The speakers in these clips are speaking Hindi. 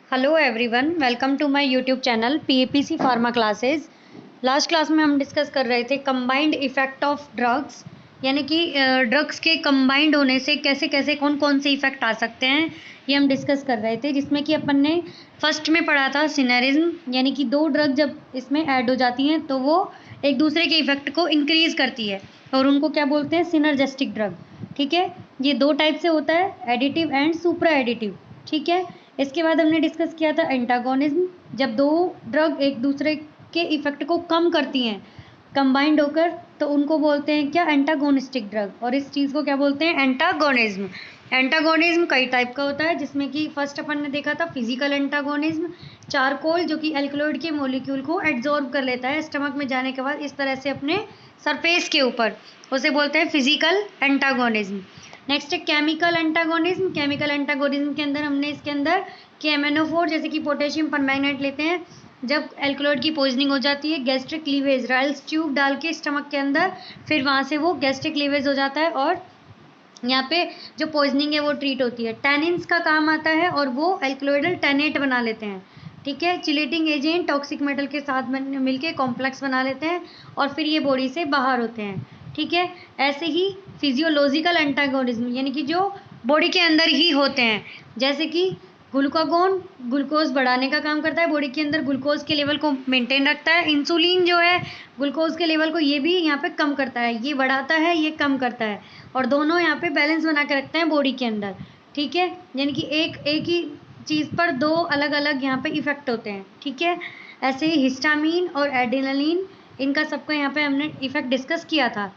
Hello everyone, welcome to my YouTube channel PAPC pharma classes. Last class में हम डिस्कस कर रहे थे कंबाइंड इफ़ेक्ट ऑफ ड्रग्स, यानी कि ड्रग्स के कंबाइंड होने से कैसे कैसे कौन कौन से इफ़ेक्ट आ सकते हैं, ये हम डिस्कस कर रहे थे। जिसमें कि अपन ने फर्स्ट में पढ़ा था सिनर्जिज्म, यानी कि दो ड्रग जब इसमें ऐड हो जाती हैं तो वो एक दूसरे के इफ़ेक्ट को इंक्रीज़ करती है और उनको क्या बोलते हैं, सिनर्जिस्टिक ड्रग। ठीक है, ये दो टाइप से होता है, एडिटिव एंड सुप्रा एडिटिव। ठीक है, इसके बाद हमने डिस्कस किया था एंटागोनिज्म, जब दो ड्रग एक दूसरे के इफेक्ट को कम करती हैं कंबाइंड होकर, तो उनको बोलते हैं क्या, एंटागोनिस्टिक ड्रग। और इस चीज़ को क्या बोलते हैं, एंटागोनिज्म। एंटागोनिज्म कई टाइप का होता है, जिसमें कि फर्स्ट अपन ने देखा था फिजिकल एंटागोनिज्म, चारकोल जो कि एल्कलॉइड के मॉलिक्यूल को एब्जॉर्ब कर लेता है स्टमक में जाने के बाद इस तरह से अपने सरफेस के ऊपर, उसे बोलते हैं फिजिकल एंटागोनिज्म। नेक्स्ट है केमिकल एंटागोनिज्म। केमिकल एंटागोनिज्म के अंदर हमने इसके अंदर KMnO4 जैसे कि पोटेशियम परमैंगनेट लेते हैं, जब एल्कलॉइड की पॉइजनिंग हो जाती है, गैस्ट्रिक लीवेज राइल्स ट्यूब डाल के स्टमक के अंदर, फिर वहाँ से वो गैस्ट्रिक लीवेज हो जाता है और यहाँ पे जो पॉइजनिंग है वो ट्रीट होती है। टैनिन्स का काम आता है और वो एल्कलॉइडल टैनेट बना लेते हैं। ठीक है, चिलेटिंग एजेंट टॉक्सिक मेटल के साथ मिलके कॉम्प्लेक्स बना लेते हैं और फिर ये बॉडी से बाहर होते हैं। ठीक है, ऐसे ही फिजियोलॉजिकल एंटागोनिज्म, यानी कि जो बॉडी के अंदर ही होते हैं, जैसे कि ग्लूकागोन ग्लूकोज बढ़ाने का काम करता है, बॉडी के अंदर ग्लूकोज के लेवल को मेंटेन रखता है। इंसुलिन जो है ग्लूकोज के लेवल को ये भी यहाँ पे कम करता है, ये बढ़ाता है ये कम करता है, और दोनों यहाँ पे बैलेंस बना के रखते हैं बॉडी के अंदर। ठीक है, यानी कि एक ही चीज़ पर दो अलग अलग यहाँ पे इफेक्ट होते हैं। ठीक है, ऐसे ही हिस्टामिन और एड्रेनलिन, इनका सबका यहाँ पे हमने इफेक्ट डिस्कस किया था।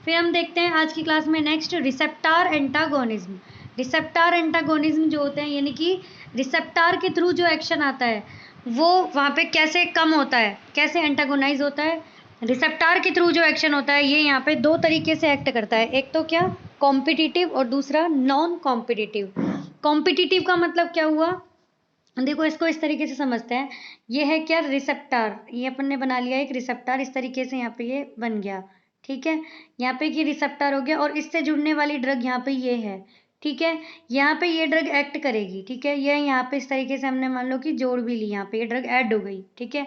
फिर हम देखते हैं आज की क्लास में next receptor antagonism. Receptor antagonism जो होते हैं, यानी कि रिसेप्टार के थ्रू जो एक्शन आता है वो वहाँ पे कैसे कम होता है, कैसे एंटागोनाइज होता है। रिसेप्टार के थ्रू जो एक्शन होता है ये यहाँ पे दो तरीके से एक्ट करता है, एक तो क्या, कॉम्पिटिटिव और दूसरा नॉन कॉम्पिटिटिव। कॉम्पिटिटिव का मतलब क्या हुआ, देखो इसको इस तरीके से समझते हैं। ये है क्या, रिसेप्टार, ये अपन ने बना लिया एक रिसेप्टार, इस तरीके से यहाँ पे ये बन गया। ठीक है, यहाँ पे कि रिसेप्टार हो गया और इससे जुड़ने वाली ड्रग यहाँ पे ये है। ठीक है, यहाँ पे ये ड्रग एक्ट करेगी। ठीक है, ये यहाँ पे इस तरीके से हमने मान लो कि जोड़ भी ली, यहाँ पे ये ड्रग ऐड हो गई। ठीक है,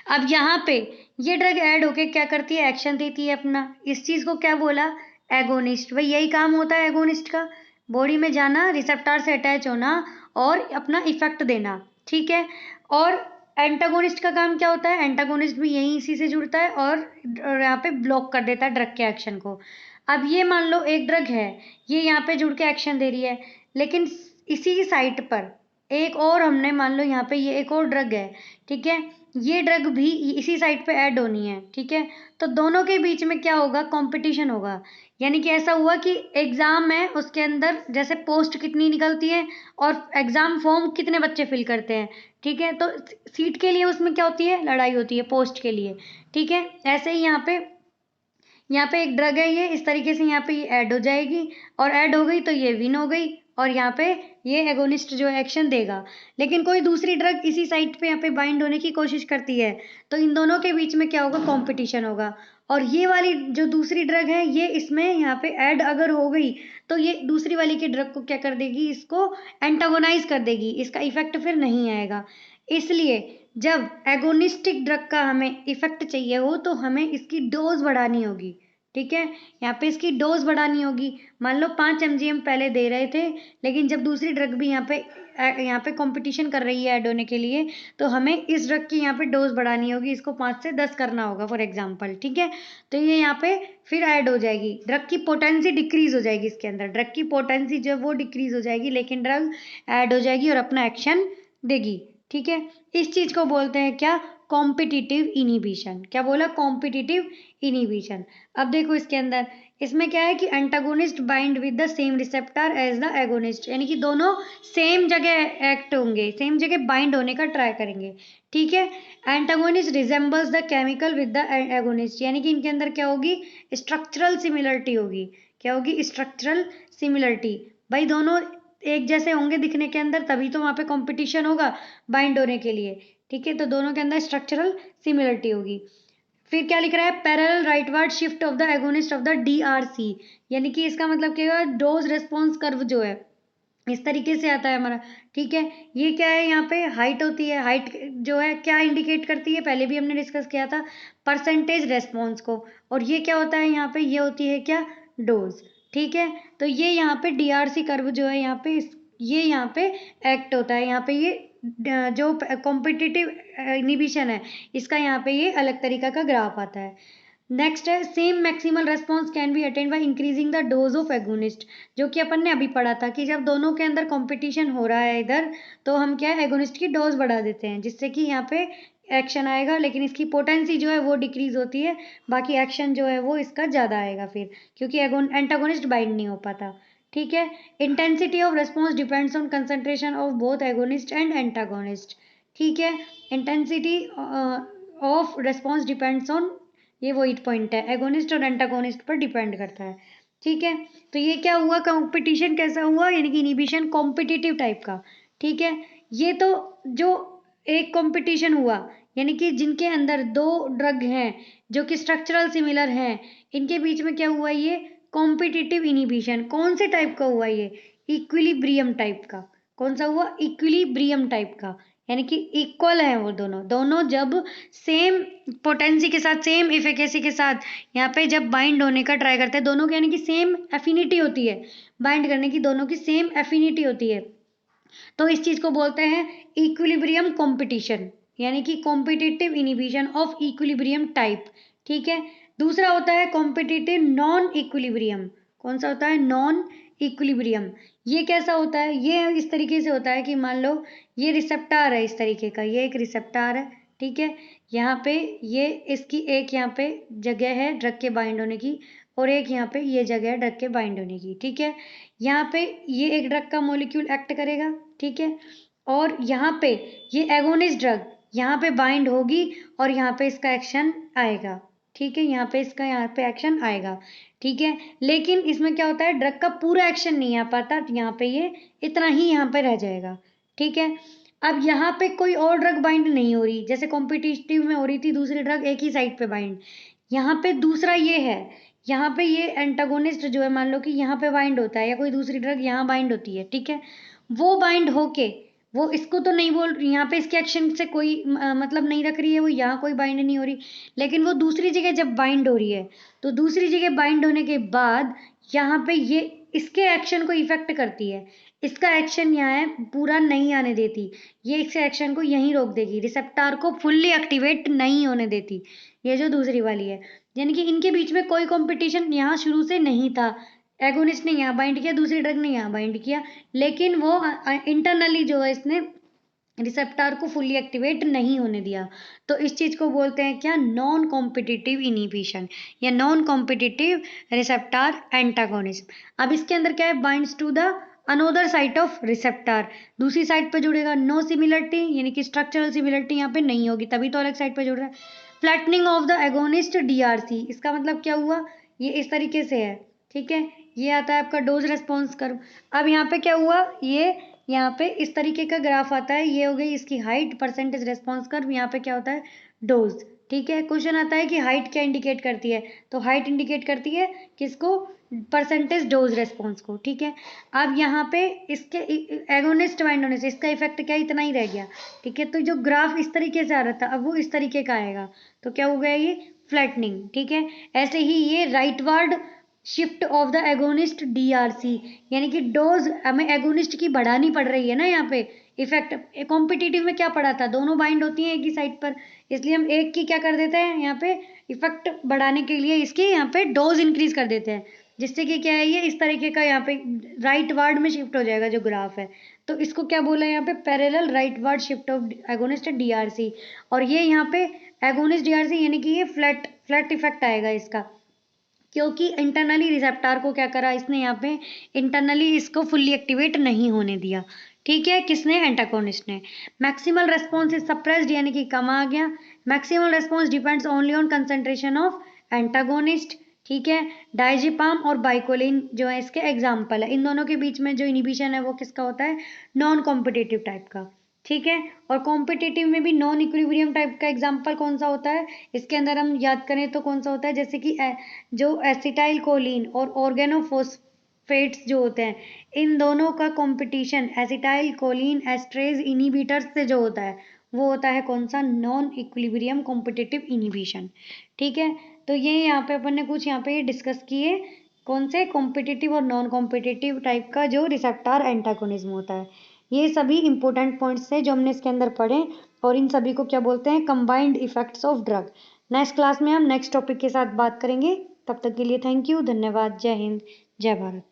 अब यहाँ पे ये ड्रग ऐड होके क्या करती है, एक्शन देती है अपना। इस चीज़ को क्या बोला, एगोनिस्ट। भाई यही काम होता है एगोनिस्ट का, बॉडी में जाना, रिसेप्टार से अटैच होना और अपना इफेक्ट देना। ठीक है, और एंटागोनिस्ट का काम क्या होता है, एंटागोनिस्ट भी यही इसी से जुड़ता है और यहाँ पे ब्लॉक कर देता है ड्रग के एक्शन को। अब ये मान लो एक ड्रग है, ये यहाँ पे जुड़ के एक्शन दे रही है, लेकिन इसी साइट पर एक और हमने मान लो यहाँ पे ये एक और ड्रग है। ठीक है, ये ड्रग भी इसी साइट पे ऐड होनी है। ठीक है, तो दोनों के बीच में क्या होगा, कंपटीशन होगा। यानी कि ऐसा हुआ कि एग्जाम है, उसके अंदर जैसे पोस्ट कितनी निकलती है और एग्जाम फॉर्म कितने बच्चे फिल करते हैं। ठीक है, तो सीट के लिए उसमें क्या होती है, लड़ाई होती है पोस्ट के लिए। ठीक है, ऐसे ही यहाँ पे एक ड्रग है, ये इस तरीके से यहाँ पे ये ऐड हो जाएगी और ऐड हो गई तो ये विन हो गई और यहाँ पे ये एगोनिस्ट जो एक्शन देगा। लेकिन कोई दूसरी ड्रग इसी साइट पे यहाँ पे बाइंड होने की कोशिश करती है, तो इन दोनों के बीच में क्या होगा, कंपटीशन होगा। और ये वाली जो दूसरी ड्रग है ये इसमें यहाँ पे ऐड अगर हो गई तो ये दूसरी वाली की ड्रग को क्या कर देगी, इसको एंटागोनाइज कर देगी, इसका इफेक्ट फिर नहीं आएगा। इसलिए जब एगोनिस्टिक ड्रग का हमें इफेक्ट चाहिए हो तो हमें इसकी डोज बढ़ानी होगी। ठीक है, यहाँ पे इसकी डोज बढ़ानी होगी। मान लो 5 mg हम पहले दे रहे थे, लेकिन जब दूसरी ड्रग भी यहाँ पे कंपटीशन कर रही है ऐड होने के लिए, तो हमें इस ड्रग की यहाँ पे डोज बढ़ानी होगी, इसको 5 से 10 करना होगा फॉर एग्जाम्पल। ठीक है, तो ये यहाँ पे फिर ऐड हो जाएगी, ड्रग की पोटेंसी डिक्रीज हो जाएगी, इसके अंदर ड्रग की पोटेंसी जो वो डिक्रीज हो जाएगी, लेकिन ड्रग ऐड हो जाएगी और अपना एक्शन देगी। ठीक है, इस चीज को बोलते हैं क्या, कॉम्पिटिटिव इनिबिशन। क्या बोला, कॉम्पिटिटिव इनिबिशन। अब देखो इसके अंदर, इसमें क्या है कि antagonist bind with the same receptor as the agonist, यानी कि दोनों सेम जगह एक्ट होंगे, सेम जगह बाइंड होने का ट्राई करेंगे। ठीक है, antagonist resembles the chemical with the agonist, यानी कि इनके अंदर क्या होगी, स्ट्रक्चरल सिमिलरिटी होगी। क्या होगी, स्ट्रक्चरल सिमिलरिटी। भाई दोनों एक जैसे होंगे दिखने के अंदर, तभी तो वहाँ पे कंपटीशन होगा बाइंड होने के लिए। ठीक है, तो दोनों के अंदर स्ट्रक्चरल सिमिलरिटी होगी। फिर क्या लिख रहा है, parallel rightward shift of the agonist of the DRC, यानी कि इसका मतलब क्या है, डोज रेस्पॉन्स कर्व जो है इस तरीके से आता है हमारा। ठीक है, ये क्या है, यहाँ पे हाइट होती है। हाइट जो है क्या इंडिकेट करती है, पहले भी हमने डिस्कस किया था, परसेंटेज रेस्पॉन्स को। और ये क्या होता है यहाँ पे, ये होती है क्या, डोज। ठीक है, तो ये यहाँ पे डीआरसी कर्व जो है यहाँ पे ये यहाँ पे एक्ट होता है। यहाँ पे ये जो कॉम्पिटिटिव इनिबिशन है इसका यहाँ पे ये अलग तरीका का ग्राफ आता है। नेक्स्ट है, same maximal response can be attend by increasing the dose of agonist, जो कि अपन ने अभी पढ़ा था कि जब दोनों के अंदर कंपटीशन हो रहा है इधर, तो हम क्या है, एगोनिस्ट की डोज बढ़ा देते हैं, जिससे कि यहाँ पे एक्शन आएगा, लेकिन इसकी पोटेंसी जो है वो डिक्रीज होती है, बाकी एक्शन जो है वो इसका ज़्यादा आएगा फिर, क्योंकि एंटागोनिस्ट बाइंड नहीं हो पाता। ठीक है, intensity of response depends on concentration of both agonist and antagonist. ठीक है, intensity of response depends on, ये वही पॉइंट है, एगोनिस्ट और एंटागोनिस्ट पर डिपेंड करता है। ठीक है, तो ये क्या हुआ, कंपटीशन कैसा हुआ, यानी कि इनिबिशन कॉम्पिटिटिव टाइप का। ठीक है, ये तो जो एक कंपटीशन हुआ, यानी कि जिनके अंदर दो ड्रग हैं जो कि स्ट्रक्चरल सिमिलर हैं, इनके बीच में क्या हुआ, ये कॉम्पिटिटिव इनिबिशन। कौन से टाइप का हुआ, ये इक्विलिब्रियम टाइप का। कौन सा हुआ, इक्विलिब्रियम टाइप का, यानी कि इक्वल है वो दोनों दोनों जब सेम पोटेंसी के साथ, सेम इफिकेसी के साथ यहाँ पे जब बाइंड होने का ट्राई करते हैं दोनों के, यानी कि सेम एफिनिटी होती है बाइंड करने की, दोनों की सेम एफिनिटी होती है, तो इस चीज को बोलते हैं इक्विलिब्रियम कॉम्पिटिशन, यानी कि competitive inhibition of equilibrium type. ठीक है, दूसरा होता है कॉम्पिटिटिव नॉन इक्विलिब्रियम। कौन सा होता है, नॉन इक्विलिब्रियम। ये कैसा होता है, ये इस तरीके से होता है कि मान लो ये रिसेप्टार है इस तरीके का, ये एक रिसेप्टार है। ठीक है, यहाँ पे ये इसकी एक यहाँ पे जगह है ड्रग के बाइंड होने की, और एक यहाँ पे ये जगह है ड्रग के बाइंड होने की। ठीक है, यहाँ पे ये एक ड्रग का मॉलिक्यूल एक्ट करेगा। ठीक है, और यहाँ पे ये एगोनिस्ट ड्रग यहाँ पे बाइंड होगी और यहाँ पे इसका एक्शन आएगा। ठीक है, यहाँ पे इसका यहाँ पे एक्शन आएगा। ठीक है, लेकिन इसमें क्या होता है, ड्रग का पूरा एक्शन नहीं आ पाता, यहाँ पे ये इतना ही यहाँ पे रह जाएगा। ठीक है, अब यहाँ पे कोई और ड्रग बाइंड नहीं हो रही, जैसे कॉम्पिटिटिव में हो रही थी दूसरी ड्रग एक ही साइड पे बाइंड, यहाँ पे दूसरा ये है, यहाँ पे ये एंटागोनिस्ट जो है, मान लो कि यहाँ पे बाइंड होता है या कोई दूसरी ड्रग यहाँ बाइंड होती है। ठीक है, वो बाइंड होके वो इसको तो नहीं बोल रही, यहाँ पे इसके एक्शन से कोई मतलब नहीं रख रही है, वो यहाँ कोई बाइंड नहीं हो रही, लेकिन वो दूसरी जगह जब बाइंड हो रही है, तो दूसरी जगह बाइंड होने के बाद यहाँ पे ये इसके एक्शन को इफेक्ट करती है, इसका एक्शन यहाँ है पूरा नहीं आने देती, ये इसके एक्शन को यहीं रोक देगी, रिसेप्टार को फुल्ली एक्टिवेट नहीं होने देती, ये जो दूसरी वाली है। यानी कि इनके बीच में कोई कंपटीशन यहाँ शुरू से नहीं था, एगोनिस्ट ने यहाँ बाइंड किया, दूसरी ड्रग ने यहाँ बाइंड किया, लेकिन वो इंटरनली जो है इसने रिसेप्टार को फुल्ली एक्टिवेट नहीं होने दिया, तो इस चीज को बोलते हैं क्या, नॉन कॉम्पिटिटिव इनिबिशन या नॉन कॉम्पिटिटिव रिसेप्टार एंटागोनिज्म। अब इसके अंदर क्या है, binds to the another site of receptor, दूसरी साइड पे जुड़ेगा, नो सिमिलरिटी, यानी कि स्ट्रक्चरल सिमिलरिटी यहाँ पे नहीं होगी, तभी तो अलग साइड पे जुड़ रहा है। Flattening of the agonist DRC, इसका मतलब क्या हुआ, ये इस तरीके से है। ठीक है, ये आता है आपका डोज रेस्पॉन्स कर्व। अब यहाँ पे क्या हुआ, ये यहाँ पे इस तरीके का ग्राफ आता है, ये हो गई इसकी हाइट, परसेंटेज रेस्पॉन्स कर्व, यहाँ पे क्या होता है, डोज। ठीक है, क्वेश्चन आता है कि हाइट क्या इंडिकेट करती है, तो हाइट इंडिकेट करती है किसको, परसेंटेज डोज रेस्पॉन्स को। ठीक है, अब यहाँ पे इसके एगोनिस्ट बाइंड होने से इसका इफेक्ट क्या, इतना ही रह गया। ठीक है, तो जो ग्राफ इस तरीके से आ रहा था अब वो इस तरीके का आएगा, तो क्या हो गया, ये फ्लैटनिंग। ठीक है, ऐसे ही ये rightward shift of the agonist DRC, यानी कि डोज हमें एगोनिस्ट की बढ़ानी पड़ रही है ना, यहाँ पे इफेक्ट कॉम्पिटिटिव में क्या पड़ा था, दोनों बाइंड होती हैं एक ही साइड पर, इसलिए हम एक की क्या कर देते हैं, यहाँ पे इफेक्ट बढ़ाने के लिए इसकी यहाँ पे डोज इंक्रीज कर देते हैं, जिससे कि क्या है, ये इस तरीके का यहाँ पे राइट वार्ड में शिफ्ट हो जाएगा जो ग्राफ है, तो इसको क्या बोला है यहाँ पे, parallel right ward shift of agonist DRC, और ये यहाँ पे एगोनिस्ट डीआरसी, यानी कि ये फ्लैट इफेक्ट आएगा इसका, क्योंकि इंटरनली रिसेप्टार को क्या करा इसने, यहाँ पे इंटरनली इसको फुल्ली एक्टिवेट नहीं होने दिया। ठीक है, किसने, एंटागोनिस्ट ने। मैक्सिमल रेस्पॉन्स इज सप्रेस्ड, यानी कि कम आ गया। Maximal response depends only on concentration of antagonist. ठीक है, डायजेपाम और बाइकोलिन जो है इसके एग्जाम्पल है, इन दोनों के बीच में जो इनिबिशन है वो किसका होता है, नॉन कॉम्पिटिटिव टाइप का। ठीक है, और कॉम्पिटिटिव में भी नॉन इक्विलिब्रियम टाइप का एग्जाम्पल कौन सा होता है, इसके अंदर हम याद करें तो कौन सा होता है, जैसे कि जो एसिटाइल कोलिन और ऑर्गेनोफॉस फेट्स जो होते हैं, इन दोनों का competition acetyl choline esterase inhibitors से जो होता है वो होता है कौन सा, नॉन इक्विलिब्रियम कॉम्पिटिटिव इनिबिशन। ठीक है, तो ये यहाँ पे अपन ने कुछ यहाँ पे डिस्कस किए कौन से कॉम्पिटिटिव और नॉन कॉम्पिटिटिव टाइप का जो रिसेप्टर एंटागोनिज्म होता है। ये सभी इंपॉर्टेंट पॉइंट्स थे जो हमने इसके अंदर पढ़े, और इन सभी को क्या बोलते हैं, combined effects of drug. Next class में हम नेक्स्ट टॉपिक के साथ बात करेंगे। तब तक के लिए थैंक यू, धन्यवाद, जय हिंद, जय भारत।